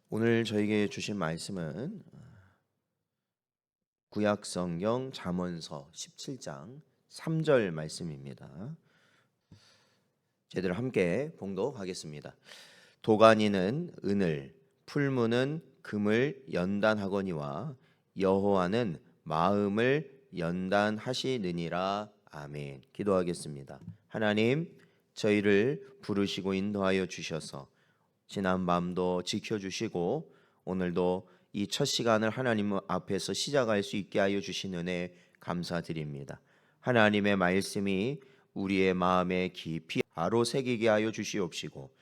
오늘 저에게 주신 말씀은 구약성경 잠언서 17장 3절 말씀입니다. 제대로 함께 봉독하겠습니다. 도가니는 은을, 풀무는 금을 연단하거니와 여호와는 마음을 연단하시느니라. 아멘. 기도하겠습니다. 하나님, 저희를 부르시고 인도하여 주셔서 지난 밤도 지켜주시고 오늘도 이 첫 시간을 하나님 앞에서 시작할 수 있게 하여 주신 은혜 감사드립니다. 하나님의 말씀이 우리의 마음에 깊이 바로 새기게 하여 주시옵시고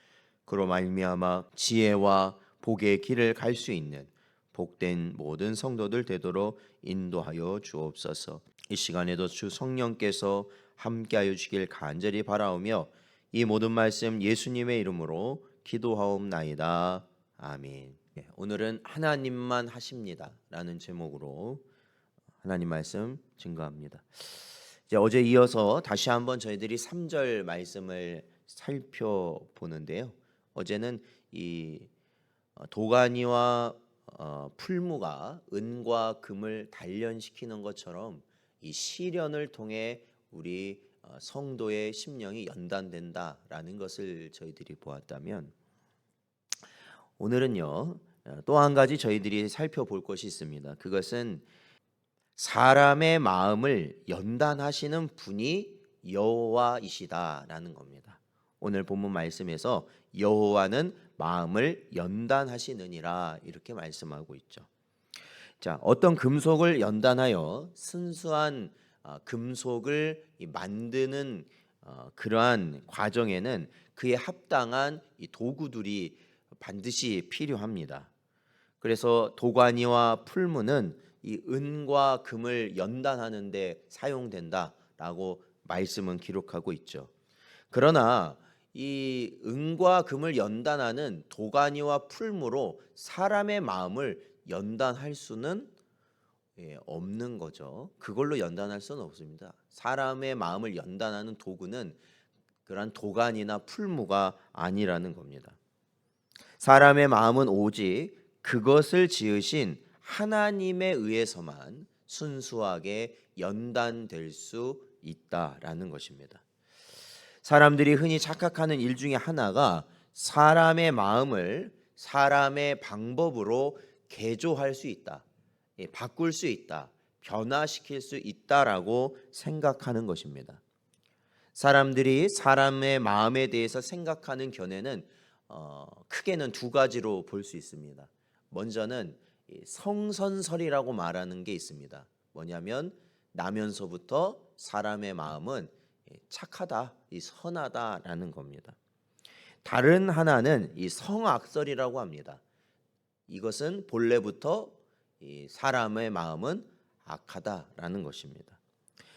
그로 말미암아 지혜와 복의 길을 갈 수 있는 복된 모든 성도들 되도록 인도하여 주옵소서. 이 시간에도 주 성령께서 함께하여 주길 간절히 바라오며 이 모든 말씀 예수님의 이름으로 기도하옵나이다. 아멘. 오늘은 하나님만 하십니다 라는 제목으로 하나님 말씀 증거합니다. 이제 어제 이어서 다시 한번 저희들이 3절 말씀을 살펴보는데요. 어제는 이 도가니와 풀무가 은과 금을 단련시키는 것처럼 이 시련을 통해 우리 성도의 심령이 연단된다라는 것을 저희들이 보았다면, 오늘은요 또 한 가지 저희들이 살펴볼 것이 있습니다. 그것은 사람의 마음을 연단하시는 분이 여호와이시다라는 겁니다. 오늘 본문 말씀에서 여호와는 마음을 연단하시느니라 이렇게 말씀하고 있죠. 자, 어떤 금속을 연단하여 순수한 금속을 만드는 그러한 과정에는 그에 합당한 이 도구들이 반드시 필요합니다. 그래서 도가니와 풀무는 이 은과 금을 연단하는 데 사용된다라고 말씀은 기록하고 있죠. 그러나 이 은과 금을 연단하는 도가니와 풀무로 사람의 마음을 연단할 수는 없는 거죠. 그걸로 연단할 수는 없습니다. 사람의 마음을 연단하는 도구는 그러한 도가니나 풀무가 아니라는 겁니다. 사람의 마음은 오직 그것을 지으신 하나님에 의해서만 순수하게 연단될 수 있다라는 것입니다. 사람들이 흔히 착각하는 일 중에 하나가 사람의 마음을 사람의 방법으로 개조할 수 있다, 바꿀 수 있다, 변화시킬 수 있다라고 생각하는 것입니다. 사람들이 사람의 마음에 대해서 생각하는 견해는 크게는 두 가지로 볼 수 있습니다. 먼저는 성선설이라고 말하는 게 있습니다. 뭐냐면 나면서부터 사람의 마음은 착하다, 선하다라는 겁니다. 다른 하나는 이 성악설이라고 합니다. 이것은 본래부터 사람의 마음은 악하다라는 것입니다.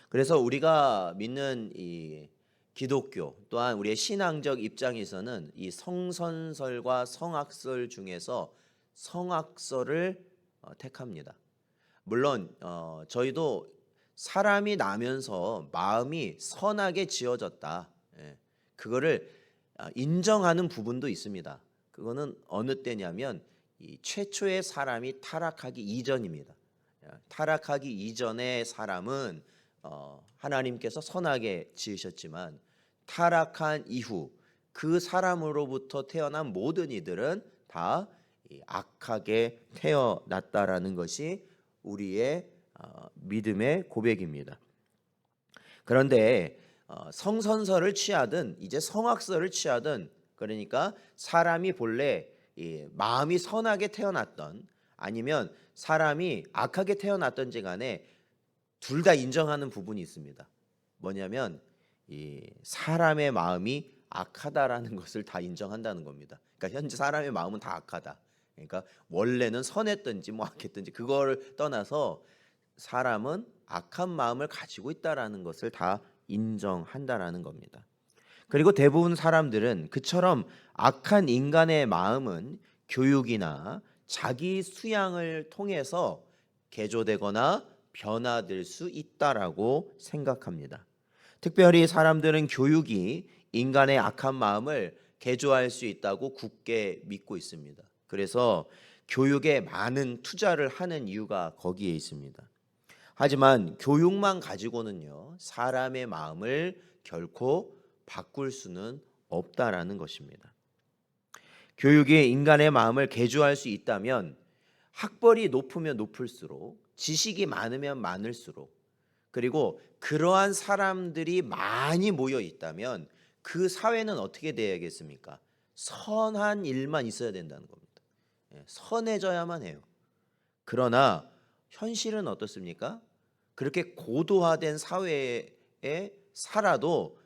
그래서 우리가 믿는 이 기독교 또한 우리의 신앙적 입장에서는 이 성선설과 성악설 중에서 성악설을 택합니다. 물론 저희도 사람이 나면서 마음이 선하게 지어졌다, 그거를 인정하는 부분도 있습니다. 그거는 어느 때냐면 이 최초의 사람이 타락하기 이전입니다. 타락하기 이전의 사람은 하나님께서 선하게 지으셨지만 타락한 이후 그 사람으로부터 태어난 모든 이들은 다 악하게 태어났다라는 것이 우리의 믿음의 고백입니다. 그런데 성선설을 취하든 이제 성악설을 취하든, 그러니까 사람이 본래 마음이 선하게 태어났던 아니면 사람이 악하게 태어났던지 간에 둘 다 인정하는 부분이 있습니다. 뭐냐면 이 사람의 마음이 악하다라는 것을 다 인정한다는 겁니다. 그러니까 현재 사람의 마음은 다 악하다. 그러니까 원래는 선했든지 뭐 악했든지 그거를 떠나서 사람은 악한 마음을 가지고 있다라는 것을 다 인정한다라는 겁니다. 그리고 대부분 사람들은 그처럼 악한 인간의 마음은 교육이나 자기 수양을 통해서 개조되거나 변화될 수 있다라고 생각합니다. 특별히 사람들은 교육이 인간의 악한 마음을 개조할 수 있다고 굳게 믿고 있습니다. 그래서 교육에 많은 투자를 하는 이유가 거기에 있습니다. 하지만 교육만 가지고는요, 사람의 마음을 결코 바꿀 수는 없다라는 것입니다. 교육이 인간의 마음을 개조할 수 있다면 학벌이 높으면 높을수록, 지식이 많으면 많을수록, 그리고 그러한 사람들이 많이 모여 있다면 그 사회는 어떻게 되어야겠습니까? 선한 일만 있어야 된다는 겁니다. 선해져야만 해요. 그러나 현실은 어떻습니까? 그렇게 고도화된 사회에 살아도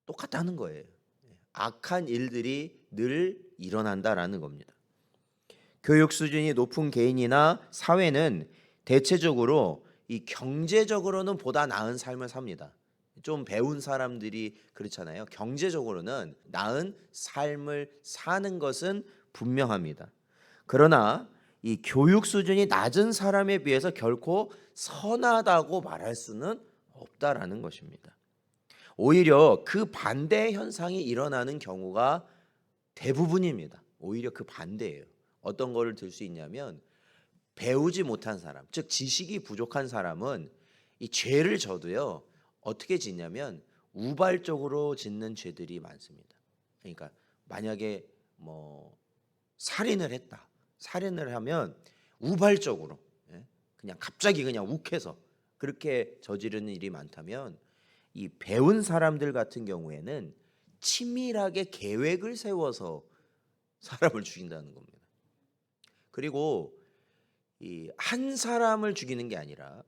똑같다는 거예요. 악한 일들이 늘 일어난다라는 겁니다. 교육 수준이 높은 개인이나 사회는 대체적으로 이 경제적으로는 보다 나은 삶을 삽니다. 좀 배운 사람들이 그렇잖아요. 경제적으로는 나은 삶을 사는 것은 분명합니다. 그러나 이 교육 수준이 낮은 사람에 비해서 결코 선하다고 말할 수는 없다라는 것입니다. 오히려 그 반대 현상이 일어나는 경우가 대부분입니다. 오히려 그 반대예요. 어떤 거를 들 수 있냐면, 배우지 못한 사람, 즉 지식이 부족한 사람은 이 죄를 져도요, 어떻게 짓냐면 우발적으로 짓는 죄들이 많습니다. 그러니까 만약에 뭐 살인을 했다. 살인을 하면 우발적으로, 그냥 갑자기 그냥 욱해서 그렇게 저지르는 일이 많다면, 이 배운 사람들 같은 경우에는 치밀하게 계획을 세워서 사람을 죽인다는 겁니다. 그리고 이 한 사람을 죽이는 게 아니라,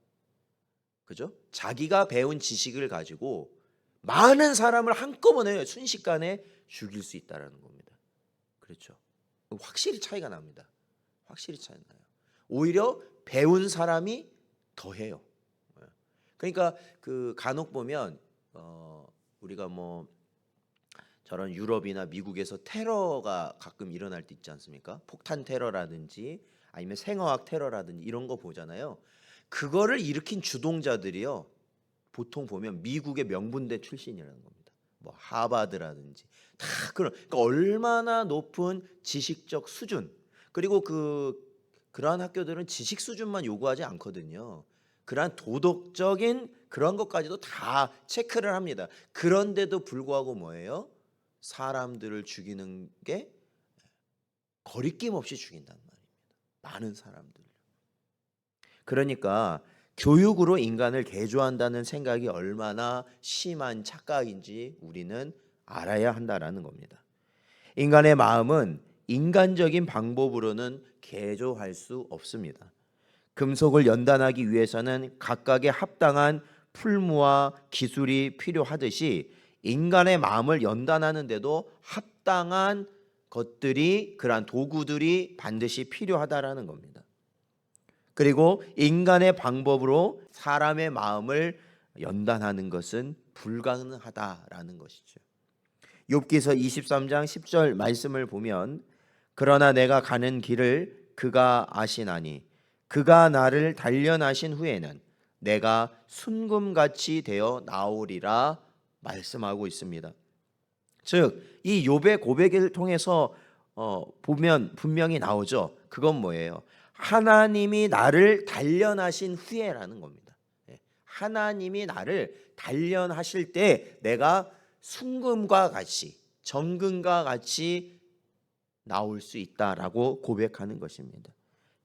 그죠? 자기가 배운 지식을 가지고 많은 사람을 한꺼번에 순식간에 죽일 수 있다라는 겁니다. 그렇죠? 확실히 차이가 납니다. 확실히 차이 나요. 오히려 배운 사람이 더해요. 그러니까 그 간혹 보면 우리가 뭐 저런 유럽이나 미국에서 테러가 가끔 일어날 때 있지 않습니까? 폭탄 테러라든지 아니면 생화학 테러라든지 이런 거 보잖아요. 그거를 일으킨 주동자들이요, 보통 보면 미국의 명문대 출신이라는 겁니다. 뭐 하버드라든지 다 그러니까 얼마나 높은 지식적 수준, 그리고 그러한 학교들은 지식 수준만 요구하지 않거든요. 그러한 도덕적인 그런 것까지도 다 체크를 합니다. 그런데도 불구하고 뭐예요? 사람들을 죽이는 게 거리낌 없이 죽인단 말입니다. 많은 사람들. 그러니까 교육으로 인간을 개조한다는 생각이 얼마나 심한 착각인지 우리는 알아야 한다라는 겁니다. 인간의 마음은 인간적인 방법으로는 개조할 수 없습니다. 금속을 연단하기 위해서는 각각의 합당한 풀무와 기술이 필요하듯이 인간의 마음을 연단하는데도 합당한 것들이, 그러한 도구들이 반드시 필요하다라는 겁니다. 그리고 인간의 방법으로 사람의 마음을 연단하는 것은 불가능하다라는 것이죠. 욥기서 23장 10절 말씀을 보면, 그러나 내가 가는 길을 그가 아시나니 그가 나를 단련하신 후에는 내가 순금같이 되어 나오리라 말씀하고 있습니다. 즉 이 욥의 고백을 통해서 보면 분명히 나오죠. 그건 뭐예요? 하나님이 나를 단련하신 후에라는 겁니다. 하나님이 나를 단련하실 때 내가 순금과 같이, 정금과 같이 나올 수 있다라고 고백하는 것입니다.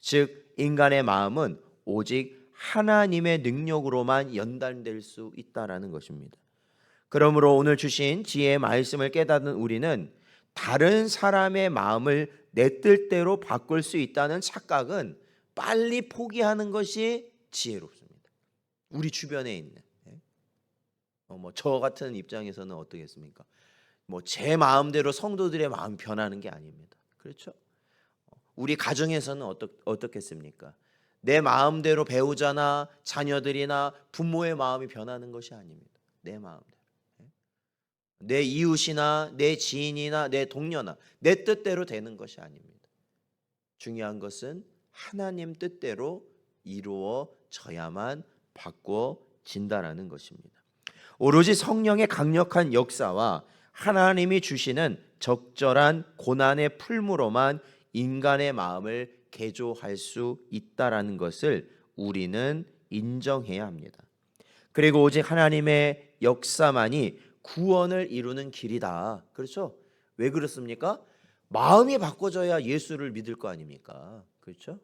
즉 인간의 마음은 오직 하나님의 능력으로만 연단될 수 있다라는 것입니다. 그러므로 오늘 주신 지혜의 말씀을 깨닫는 우리는 다른 사람의 마음을 내 뜻대로 바꿀 수 있다는 착각은 빨리 포기하는 것이 지혜롭습니다. 우리 주변에 있는 뭐 저 같은 입장에서는 어떻겠습니까? 뭐 제 마음대로 성도들의 마음이 변하는 게 아닙니다. 그렇죠? 우리 가정에서는 어떻겠습니까? 내 마음대로 배우자나 자녀들이나 부모의 마음이 변하는 것이 아닙니다. 내 마음대로. 내 이웃이나 내 지인이나 내 동료나 내 뜻대로 되는 것이 아닙니다. 중요한 것은 하나님 뜻대로 이루어져야만 바꿔진다라는 것입니다. 오로지 성령의 강력한 역사와 하나님이 주시는 적절한 고난의 풀무로만 인간의 마음을 개조할 수 있다라는 것을 우리는 인정해야 합니다. 그리고 오직 하나님의 역사만이 구원을 이루는 길이다. 그렇죠? 왜 그렇습니까? 마음이 바꿔져야 예수를 믿을 거 아닙니까? 그렇죠?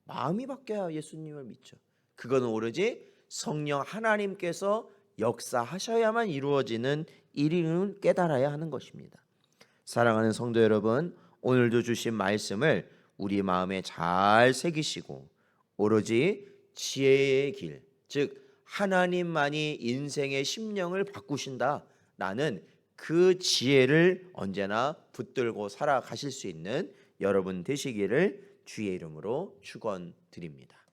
마음이 바뀌어야 예수님을 믿죠. 그거는 오로지 성령 하나님께서 역사하셔야만 이루어지는 일임을 깨달아야 하는 것입니다. 사랑하는 성도 여러분, 오늘도 주신 말씀을 우리 마음에 잘 새기시고 오로지 지혜의 길, 즉 하나님만이 인생의 심령을 바꾸신다라는 그 지혜를 언제나 붙들고 살아가실 수 있는 여러분 되시기를 주의 이름으로 축원드립니다.